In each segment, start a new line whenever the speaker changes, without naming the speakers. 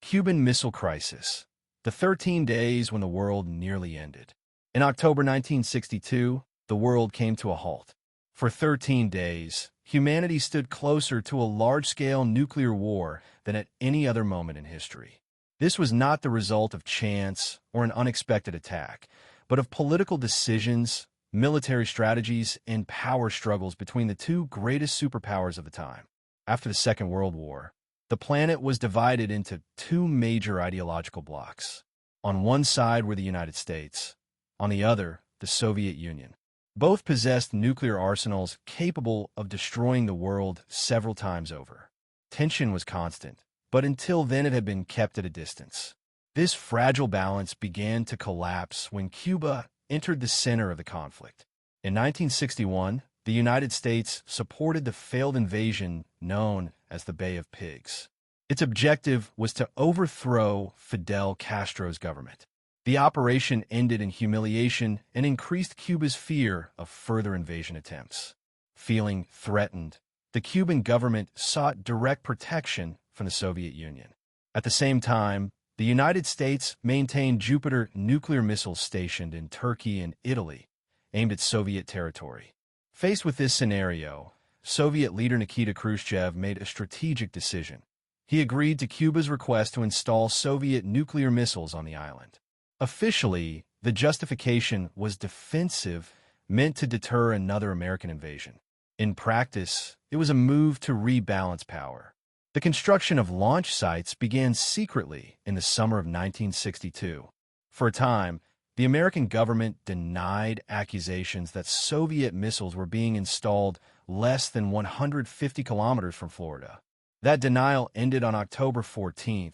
Cuban Missile Crisis, the 13 days when the world nearly ended. In October 1962, the world came to a halt. For 13 days, humanity stood closer to a large-scale nuclear war than at any other moment in history. This was not the result of chance or an unexpected attack, but of political decisions, military strategies, and power struggles between the two greatest superpowers of the time. After the Second World War, the planet was divided into two major ideological blocs. On one side were the United States, on the other, the Soviet Union. Both possessed nuclear arsenals capable of destroying the world several times over. Tension was constant, but until then it had been kept at a distance. This fragile balance began to collapse when Cuba entered the center of the conflict. In 1961, the United States supported the failed invasion known as the Bay of Pigs. Its objective was to overthrow Fidel Castro's government. The operation ended in humiliation and increased Cuba's fear of further invasion attempts. Feeling threatened, the Cuban government sought direct protection from the Soviet Union. At the same time, the United States maintained Jupiter nuclear missiles stationed in Turkey and Italy, aimed at Soviet territory. Faced with this scenario, Soviet leader Nikita Khrushchev made a strategic decision. He agreed to Cuba's request to install Soviet nuclear missiles on the island. Officially, the justification was defensive, meant to deter another American invasion. In practice, it was a move to rebalance power. The construction of launch sites began secretly in the summer of 1962. For a time, the American government denied accusations that Soviet missiles were being installed less than 150 kilometers from Florida. That denial ended on October 14,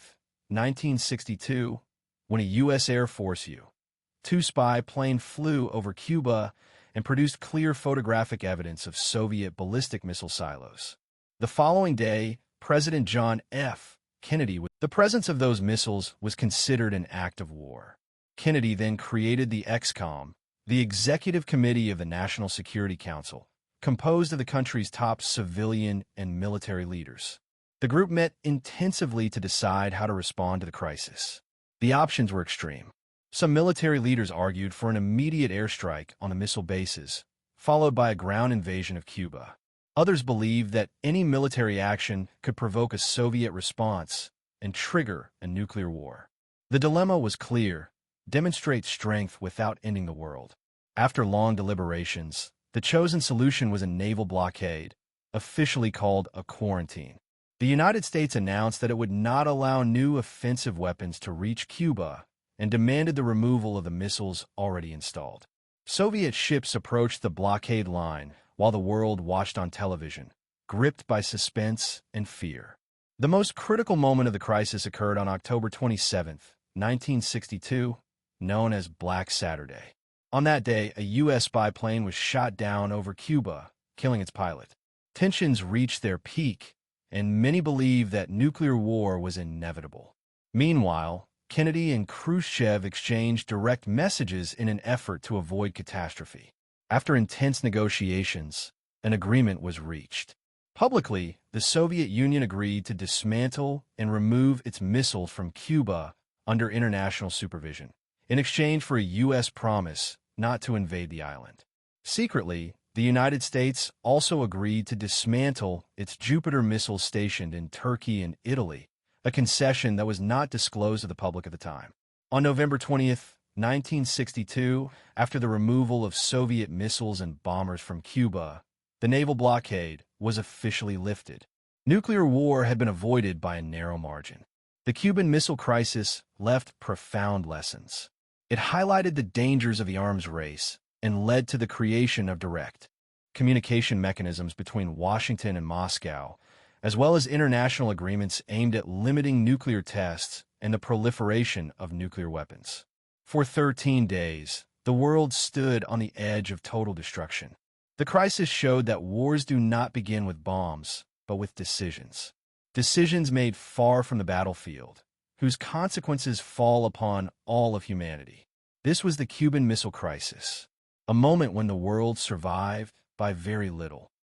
1962, when a U.S. Air Force U-2 spy plane flew over Cuba and produced clear photographic evidence of Soviet ballistic missile silos. The following day, President John F. Kennedy, the presence of those missiles was considered an act of war. Kennedy then created the EXCOM, the Executive Committee of the National Security Council, composed of the country's top civilian and military leaders. The group met intensively to decide how to respond to the crisis. The options were extreme. Some military leaders argued for an immediate airstrike on the missile bases, followed by a ground invasion of Cuba. Others believed that any military action could provoke a Soviet response and trigger a nuclear war. The dilemma was clear: demonstrate strength without ending the world. After long deliberations, the chosen solution was a naval blockade, officially called a quarantine. The United States announced that it would not allow new offensive weapons to reach Cuba and demanded the removal of the missiles already installed. Soviet ships approached the blockade line while the world watched on television, gripped by suspense and fear. The most critical moment of the crisis occurred on October 27, 1962, known as Black Saturday. On that day, a U.S. spy plane was shot down over Cuba, killing its pilot. Tensions reached their peak, and many believed that nuclear war was inevitable. Meanwhile, Kennedy and Khrushchev exchanged direct messages in an effort to avoid catastrophe. After intense negotiations, an agreement was reached. Publicly, the Soviet Union agreed to dismantle and remove its missiles from Cuba under international supervision, in exchange for a U.S. promise not to invade the island. Secretly, the United States also agreed to dismantle its Jupiter missiles stationed in Turkey and Italy, a concession that was not disclosed to the public at the time. On November 20, 1962, after the removal of Soviet missiles and bombers from Cuba, the naval blockade was officially lifted. Nuclear war had been avoided by a narrow margin. The Cuban Missile Crisis left profound lessons. It highlighted the dangers of the arms race and led to the creation of direct communication mechanisms between Washington and Moscow, as well as international agreements aimed at limiting nuclear tests and the proliferation of nuclear weapons. For 13 days, the world stood on the edge of total destruction. The crisis showed that wars do not begin with bombs, but with decisions. Decisions made far from the battlefield, whose consequences fall upon all of humanity. This was the Cuban Missile Crisis, a moment when the world survived by very little.